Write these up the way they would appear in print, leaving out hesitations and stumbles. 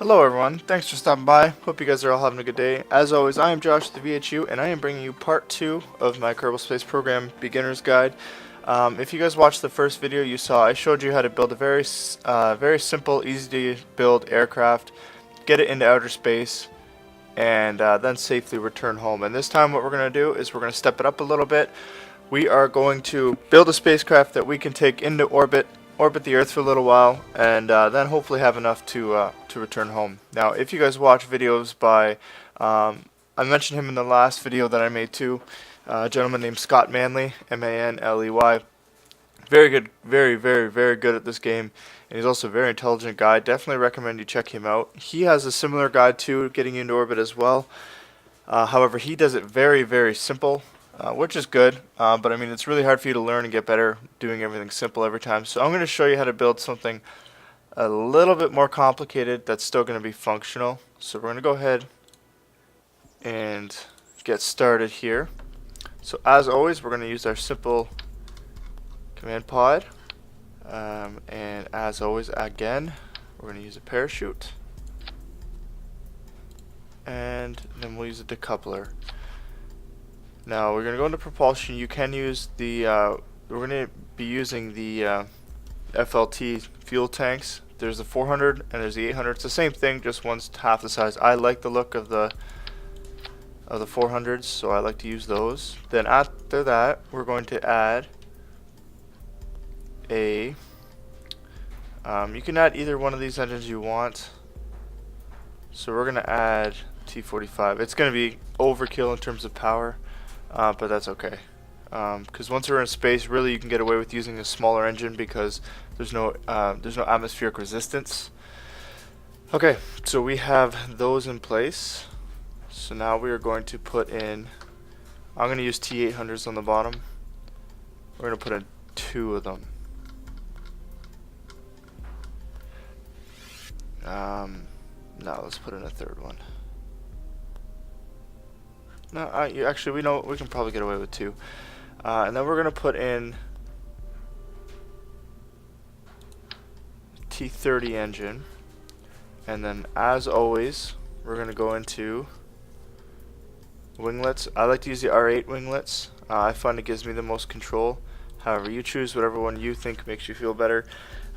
Hello everyone, thanks for stopping by. Hope you guys are all having a good day. As always, I am Josh the VHU, and I am bringing you part 2 of my Kerbal Space Program Beginner's Guide. If you guys watched the first video, you saw I showed you how to build a very simple, easy to build aircraft, get it into outer space, and then safely return home. And this time what we're going to do is we're going to step it up a little bit. We are going to build a spacecraft that we can take into orbit the Earth for a little while, and then hopefully have enough to return home. Now, if you guys watch videos by, I mentioned him in the last video that I made too, a gentleman named Scott Manley, M-A-N-L-E-Y. Very good, very good at this game, and he's also a very intelligent guy. Definitely recommend you check him out. He has a similar guide too, getting into orbit as well. However, he does it very simple. Which is good, but I mean it's really hard for you to learn and get better doing everything simple every time. So I'm going to show you how to build something a little bit more complicated that's still going to be functional. So we're going to go ahead and get started here. So as always, we're going to use our simple command pod, and as always again we're going to use a parachute, and then we'll use a decoupler. Now we're going to go into propulsion. You can use the, we're going to be using the FLT fuel tanks. There's the 400 and there's the 800. It's the same thing, just one's half the size. I like the look of the 400s, so I like to use those. Then after that, we're going to add a, you can add either one of these engines you want. So we're going to add T45. It's going to be overkill in terms of power. But that's okay, because once we're in space, really you can get away with using a smaller engine because there's no atmospheric resistance. Okay, so we have those in place. So now we are going to put in, I'm going to use T800s on the bottom. We're going to put in 2 of them. Now let's put in a 3rd one. No, actually, we know we can probably get away with 2. And then we're going to put in T30 engine. And then, as always, we're going to go into winglets. I like to use the R8 winglets. I find it gives me the most control. However, you choose whatever one you think makes you feel better.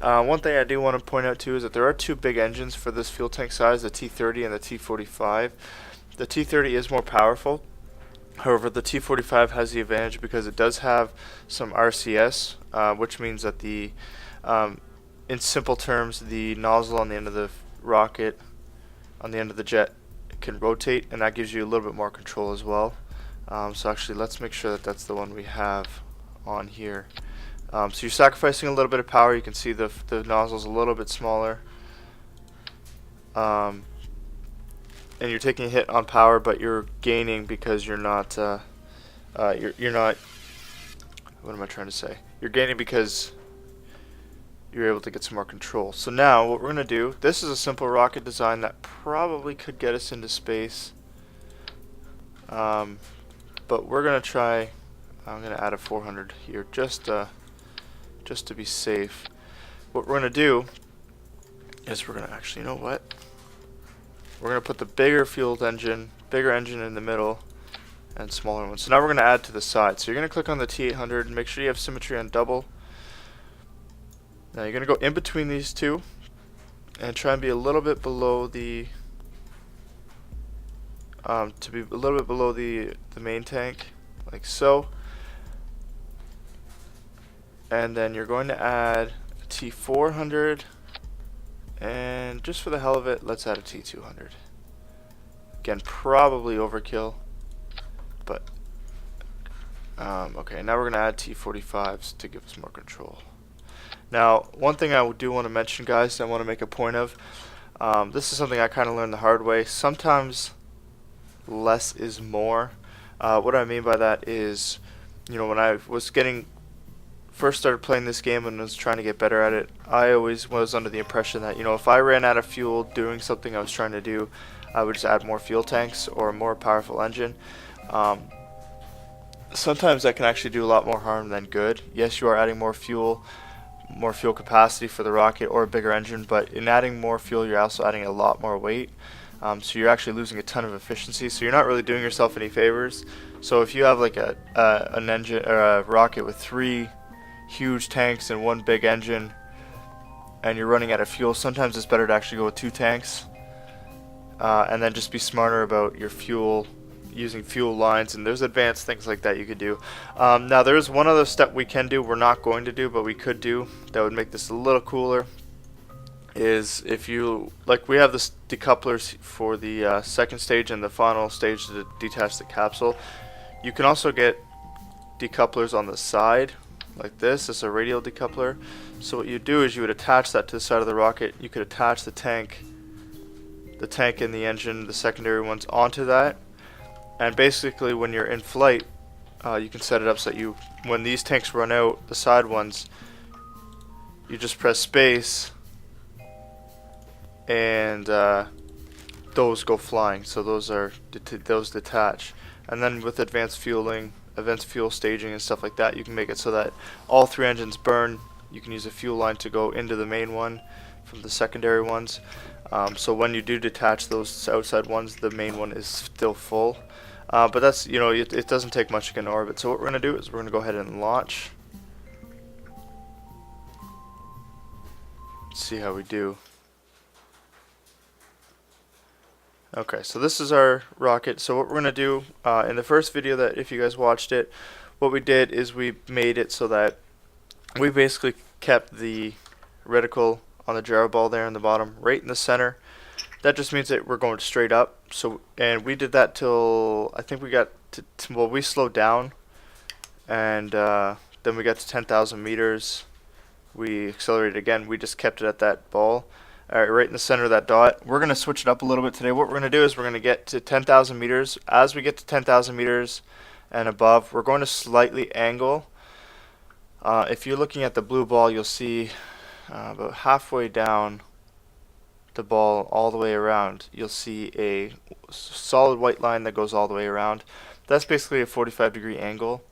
One thing I do want to point out too is that there are 2 big engines for this fuel tank size, the T30 and the T45. The T30 is more powerful. However, the T45 has the advantage because it does have some RCS, which means that the, in simple terms, the nozzle on the end of the rocket, on the end of the jet, can rotate, and that gives you a little bit more control as well. So actually, let's make sure that that's the one we have on here. So you're sacrificing a little bit of power. You can see the nozzle's a little bit smaller. And you're taking a hit on power, but you're gaining because you're not, you're not, what am I trying to say? You're gaining because you're able to get some more control. So now what we're going to do, this is a simple rocket design that probably could get us into space. But we're going to try, I'm going to add a 400 here just to be safe. What we're going to do is we're going to actually, you know what? We're going to put the bigger engine in the middle, and smaller ones. So now we're going to add to the side. So you're going to click on the T800 and make sure you have symmetry on double. Now you're going to go in between these 2 and try and be a little bit below the the main tank, like so. And then you're going to add a T400. And just for the hell of it, let's add a T200. Again, probably overkill, but okay, now we're going to add T45s to give us more control. Now, one thing I do want to mention, guys, I want to make a point of, this is something I kind of learned the hard way. Sometimes less is more. What I mean by that is, you know, when I was first started playing this game and was trying to get better at it, I always was under the impression that, you know, if I ran out of fuel doing something I was trying to do, I would just add more fuel tanks or a more powerful engine. Sometimes that can actually do a lot more harm than good. Yes, you are adding more fuel, more fuel capacity for the rocket or a bigger engine, but in adding more fuel you're also adding a lot more weight, so you're actually losing a ton of efficiency, so you're not really doing yourself any favors. So if you have like an engine or a rocket with 3 huge tanks and 1 big engine and you're running out of fuel, sometimes it's better to actually go with 2 tanks, and then just be smarter about your fuel, using fuel lines, and there's advanced things like that you could do. Now there's one other step we can do, we're not going to do, but we could do, that would make this a little cooler, is if you, like we have this decouplers for the second stage and the final stage to detach the capsule. You can also get decouplers on the side, like this. It's a radial decoupler. So what you do is you would attach that to the side of the rocket. You could attach the tank and the engine, the secondary ones, onto that. And basically when you're in flight, you can set it up so that you, when these tanks run out, the side ones, you just press space and those go flying. So those detach. And then with advanced fuel staging and stuff like that, you can make it so that all 3 engines burn. You can use a fuel line to go into the main one from the secondary ones. So when you do detach those outside ones, the main one is still full. But that's, you know, it doesn't take much to get in orbit. So what we're going to do is we're going to go ahead and launch. Let's see how we do. Okay, so this is our rocket. So what we're going to do, in the first video, that if you guys watched it, what we did is we made it so that we basically kept the reticle on the gyro ball there in the bottom, right in the center. That just means that we're going straight up. So, and we did that till, I think we got to well, we slowed down, and then we got to 10,000 meters. We accelerated again. We just kept it at that ball. Alright, right in the center of that dot. We're going to switch it up a little bit today. What we're going to do is we're going to get to 10,000 meters. As we get to 10,000 meters and above, we're going to slightly angle. If you're looking at the blue ball, you'll see about halfway down the ball all the way around, you'll see a solid white line that goes all the way around. That's basically a 45-degree angle.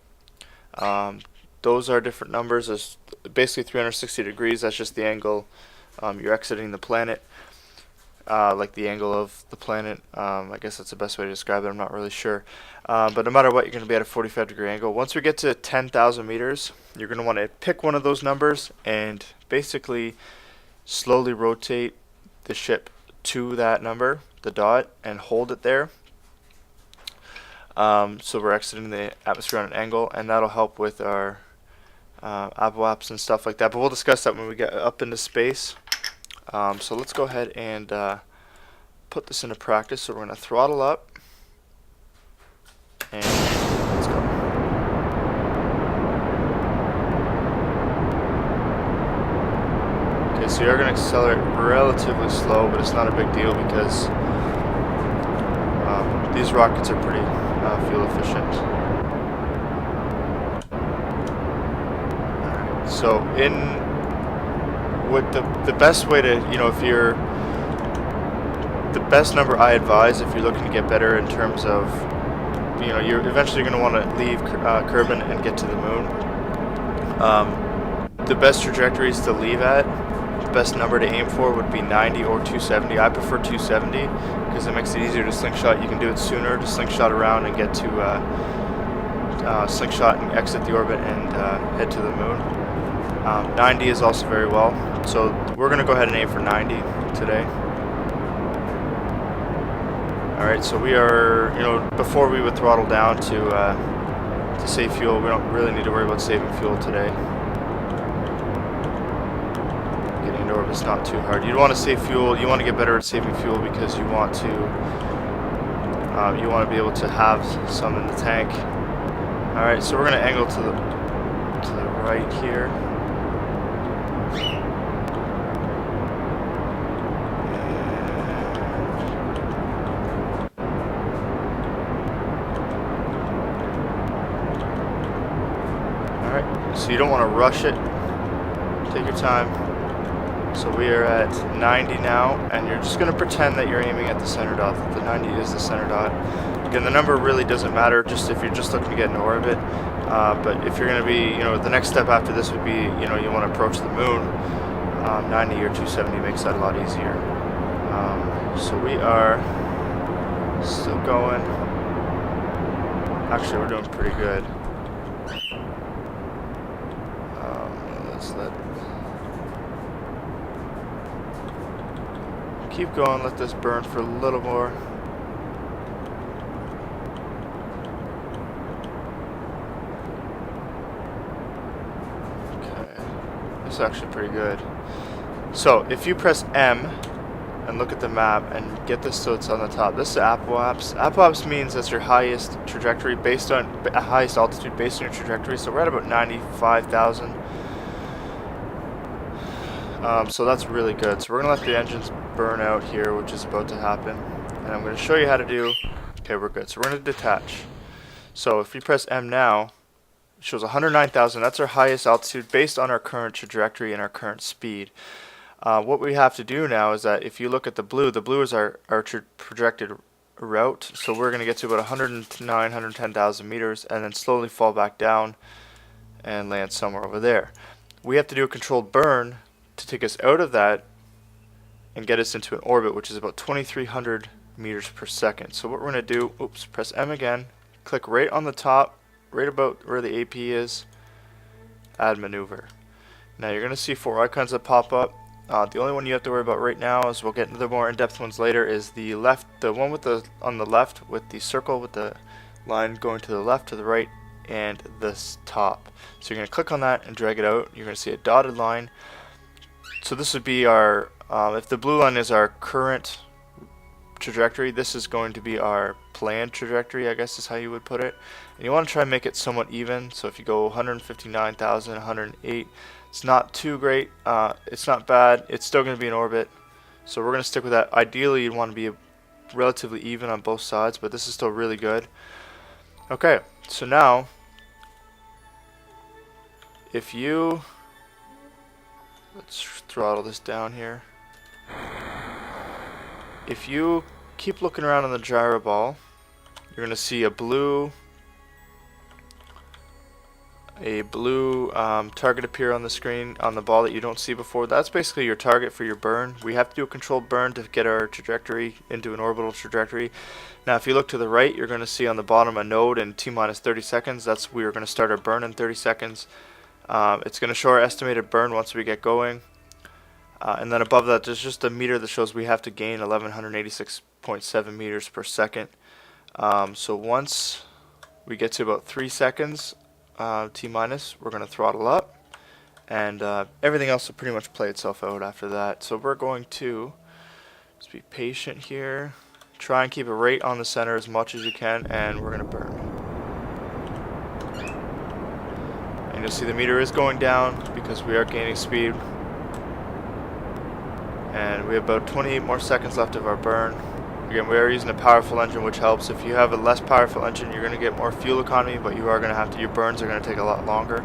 Those are different numbers. There's basically 360 degrees. That's just the angle you're exiting the planet, like the angle of the planet. I guess that's the best way to describe it. I'm not really sure. But no matter what, you're going to be at a 45-degree angle. Once we get to 10,000 meters, you're going to want to pick one of those numbers and basically slowly rotate the ship to that number, the dot, and hold it there. So we're exiting the atmosphere on an angle, and that'll help with our apoaps and stuff like that. But we'll discuss that when we get up into space. So let's go ahead and put this into practice. So we're going to throttle up, and let's go. Okay, so you're going to accelerate relatively slow, but it's not a big deal because these rockets are pretty fuel efficient. Alright, so with the best way to, you know, if you're, the best number I advise if you're looking to get better in terms of, you know, you're eventually going to want to leave Kerbal and get to the moon. The best trajectories to leave at, the best number to aim for would be 90 or 270. I prefer 270 because it makes it easier to slingshot. You can do it sooner to slingshot around and get to slingshot and exit the orbit and head to the moon. 90 is also very well. So we're going to go ahead and aim for 90 today. Alright, so we are, you know, before we would throttle down to save fuel, we don't really need to worry about saving fuel today. Getting into orbit is not too hard. You want to save fuel, you want to get better at saving fuel because you want to be able to have some in the tank. Alright, so we're going to angle to the right here. So you don't want to rush it. Take your time. So we are at 90 now, and you're just going to pretend that you're aiming at the center dot, that the 90 is the center dot. Again, the number really doesn't matter, just if you're just looking to get into orbit. But if you're going to be, the next step after this would be, you want to approach the moon. 90 or 270 makes that a lot easier. So we are still going. Actually, we're doing pretty good. Keep going, let this burn for a little more. Okay, this is actually pretty good. So if you press M and look at the map and get this so it's on the top, this is apoapse. Apoapse means that's your highest trajectory based on highest altitude based on your trajectory. So we're at about 95,000. So that's really good. So we're gonna let the engines burn out here, which is about to happen, and I'm going to show you how to do. Okay, we're good. So we're going to detach. So if you press M now, it shows 109,000. That's our highest altitude based on our current trajectory and our current speed. What we have to do now is that if you look at the blue is our projected route. So we're going to get to about 109, 110,000 meters and then slowly fall back down and land somewhere over there. We have to do a controlled burn to take us out of that and get us into an orbit, which is about 2,300 meters per second. So what we're going to do, press M again, click right on the top, right about where the AP is, add maneuver. Now you're going to see 4 icons that pop up. The only one you have to worry about right now, as we'll get into the more in-depth ones later, is the one with the on the left with the circle with the line going to the left, to the right, and this top. So you're going to click on that and drag it out. You're going to see a dotted line. So this would be our if the blue line is our current trajectory, this is going to be our planned trajectory, I guess is how you would put it. And you want to try and make it somewhat even. So if you go 159,000, 108, it's not too great. It's not bad. It's still going to be in orbit. So we're going to stick with that. Ideally, you'd want to be relatively even on both sides, but this is still really good. Okay, so now, if you, let's throttle this down here. If you keep looking around on the gyro ball, you're going to see a blue target appear on the screen on the ball that you don't see before. That's basically your target for your burn. We have to do a controlled burn to get our trajectory into an orbital trajectory. Now if you look to the right, you're going to see on the bottom a node in T-minus 30 seconds. That's we are going to start our burn in 30 seconds. It's going to show our estimated burn once we get going. And then above that, there's just a meter that shows we have to gain 1186.7 meters per second. So once we get to about 3 seconds, T-minus, we're going to throttle up. And everything else will pretty much play itself out after that. So we're going to just be patient here. Try and keep it right on the center as much as you can, and we're going to burn. And you'll see the meter is going down because we are gaining speed. And we have about 28 more seconds left of our burn. Again, we are using a powerful engine, which helps. If you have a less powerful engine, you're going to get more fuel economy, but you are going to have to, your burns are going to take a lot longer.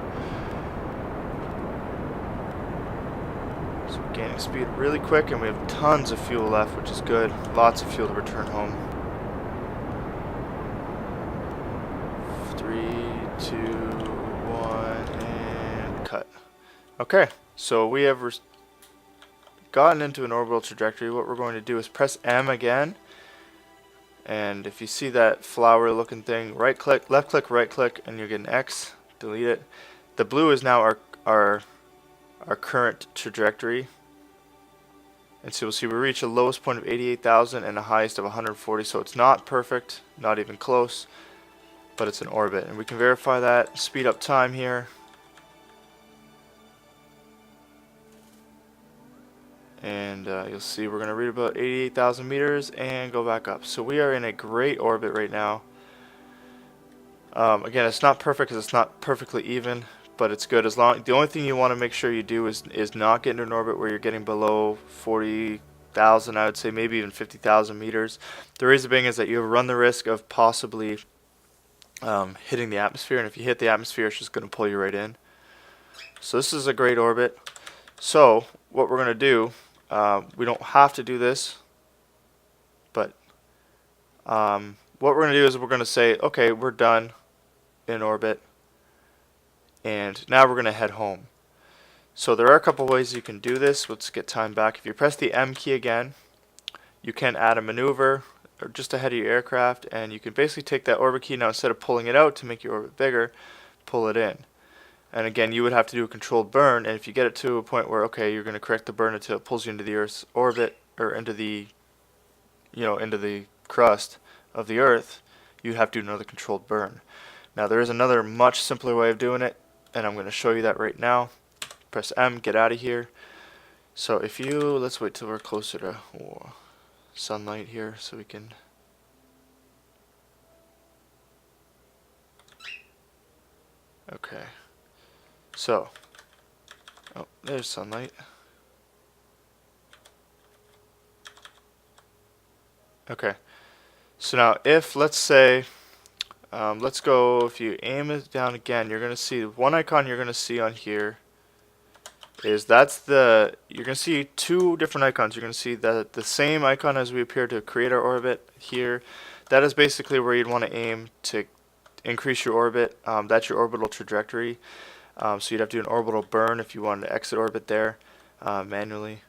So we're gaining speed really quick, and we have tons of fuel left, which is good. Lots of fuel to return home. 3, 2, 1, and cut. Okay, so we have gotten into an orbital trajectory. What we're going to do is press M again, and if you see that flower looking thing, right click, left click, right click, and you get an X, delete it. The blue is now our current trajectory, and so we'll see we reach a lowest point of 88,000 and a highest of 140, so it's not perfect, not even close, but it's in orbit, and we can verify that. Speed up time here. And you'll see we're going to read about 88,000 meters and go back up. So we are in a great orbit right now. Again, it's not perfect because it's not perfectly even, but it's good. As long, the only thing you want to make sure you do is not get into an orbit where you're getting below 40,000, I would say maybe even 50,000 meters. The reason being is that you run the risk of possibly hitting the atmosphere, and if you hit the atmosphere, it's just going to pull you right in. So this is a great orbit. So what we're going to do, we don't have to do this, but what we're going to do is we're going to say, okay, we're done in orbit. And now we're going to head home. So there are a couple ways you can do this. Let's get time back. If you press the M key again, you can add a maneuver or just ahead of your aircraft, and you can basically take that orbit key. Now instead of pulling it out to make your orbit bigger, pull it in. And again, you would have to do a controlled burn, and if you get it to a point where, okay, you're going to correct the burn until it pulls you into the Earth's orbit, or into the, into the crust of the Earth, you'd have to do another controlled burn. Now there is another much simpler way of doing it, and I'm going to show you that right now. Press M, get out of here. So if you, let's wait till we're closer to sunlight here so we can. Okay. So, oh, there's sunlight. Okay. So now if, let's say, let's go, if you aim it down again, you're going to see one icon you're going to see on here is you're going to see two different icons. You're going to see the same icon as we appear to create our orbit here. That is basically where you'd want to aim to increase your orbit. That's your orbital trajectory. So you'd have to do an orbital burn if you wanted to exit orbit there manually.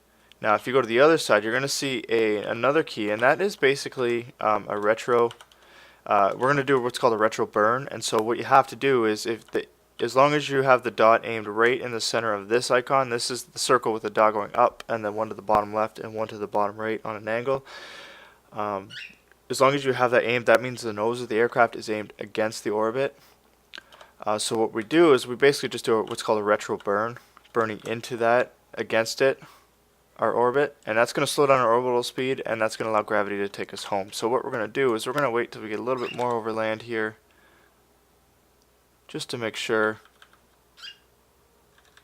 Now if you go to the other side, you're going to see another key, and that is basically a retro. We're going to do what's called a retro burn, and so what you have to do is as long as you have the dot aimed right in the center of this icon, this is the circle with the dot going up, and then one to the bottom left and one to the bottom right on an angle. As long as you have that aimed, that means the nose of the aircraft is aimed against the orbit. So what we do is we basically just do what's called a retro burn, burning into that, against it, our orbit, and that's going to slow down our orbital speed, and that's going to allow gravity to take us home. So what we're going to do is we're going to wait till we get a little bit more over land here, just to make sure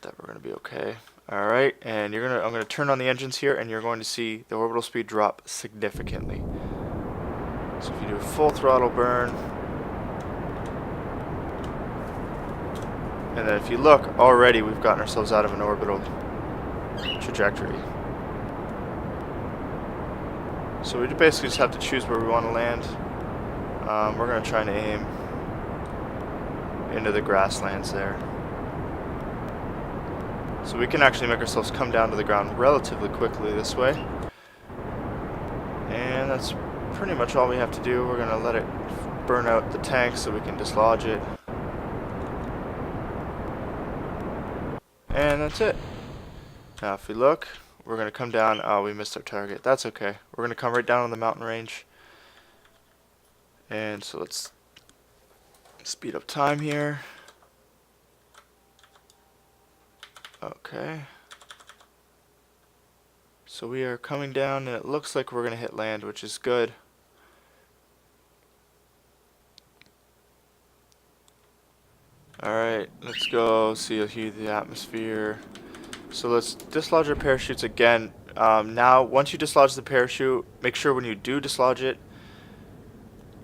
that we're going to be okay. Alright, and I'm going to turn on the engines here, and you're going to see the orbital speed drop significantly. So if you do a full throttle burn, and then if you look, already we've gotten ourselves out of an orbital trajectory. So we basically just have to choose where we want to land. We're going to try and aim into the grasslands there. So we can actually make ourselves come down to the ground relatively quickly this way. And that's pretty much all we have to do. We're going to let it burn out the tank so we can dislodge it. And that's it. Now if we look, we're going to come down. Oh, we missed our target. That's okay. We're going to come right down on the mountain range. And so let's speed up time here. Okay. So we are coming down, and it looks like we're going to hit land, which is good. Alright, let's go see the atmosphere. So let's dislodge our parachutes again. Now, once you dislodge the parachute, make sure when you do dislodge it,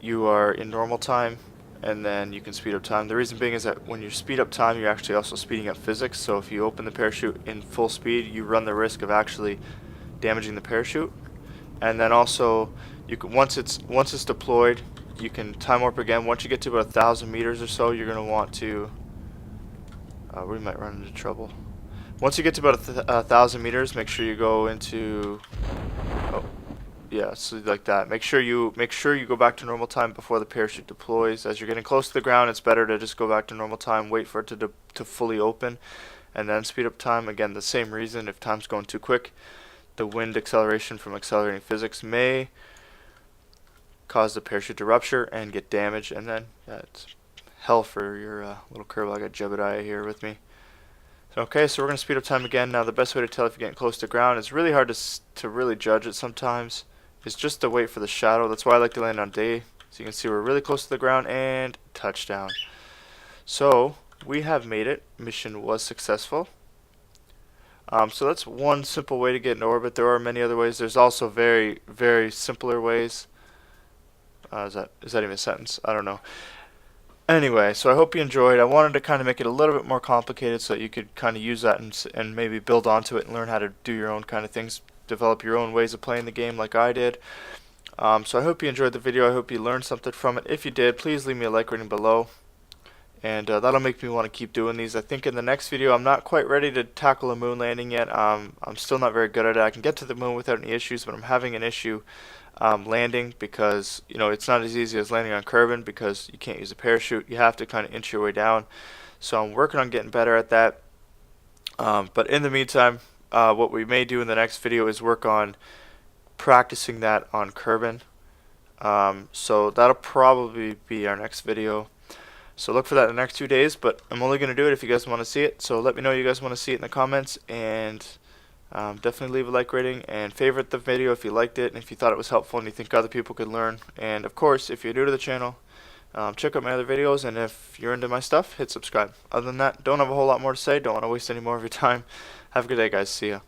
you are in normal time, and then you can speed up time. The reason being is that when you speed up time, you're actually also speeding up physics. So if you open the parachute in full speed, you run the risk of actually damaging the parachute. And then also, you can once it's deployed, you can time warp again. Once you get to about 1,000 meters or so, you're going to want to. We might run into trouble. Once you get to about 1,000 meters, make sure you go into. Oh, yeah, so like that. Make sure you go back to normal time before the parachute deploys. As you're getting close to the ground, it's better to just go back to normal time, wait for it to fully open, and then speed up time. Again, the same reason. If time's going too quick, the wind acceleration from accelerating physics may cause the parachute to rupture and get damaged, and then it's hell for your little Kerbal. I got Jebediah here with me. Okay, so we're going to speed up time again. Now the best way to tell if you're getting close to ground, it's really hard to really judge it sometimes, is just to wait for the shadow. That's why I like to land on day. So you can see we're really close to the ground, and touchdown. So we have made it. Mission was successful. So that's one simple way to get in orbit. There are many other ways. There's also very, very simpler ways. Is that even a sentence? I don't know. Anyway, so I hope you enjoyed. I wanted to kind of make it a little bit more complicated so that you could kind of use that and maybe build onto it and learn how to do your own kind of things, develop your own ways of playing the game like I did. So I hope you enjoyed the video. I hope you learned something from it. If you did, please leave me a like rating below. and that'll make me want to keep doing these. I think in the next video I'm not quite ready to tackle a moon landing yet. I'm still not very good at it. I can get to the moon without any issues, but I'm having an issue landing, because it's not as easy as landing on Kerbal because you can't use a parachute. You have to kind of inch your way down. So I'm working on getting better at that. But in the meantime, what we may do in the next video is work on practicing that on Kerbal. So that'll probably be our next video. So look for that in the next 2 days, but I'm only going to do it if you guys want to see it. So let me know you guys want to see it in the comments, and definitely leave a like rating and favorite the video if you liked it and if you thought it was helpful and you think other people could learn. And of course, if you're new to the channel, check out my other videos, and if you're into my stuff, hit subscribe. Other than that, don't have a whole lot more to say. Don't want to waste any more of your time. Have a good day, guys. See ya.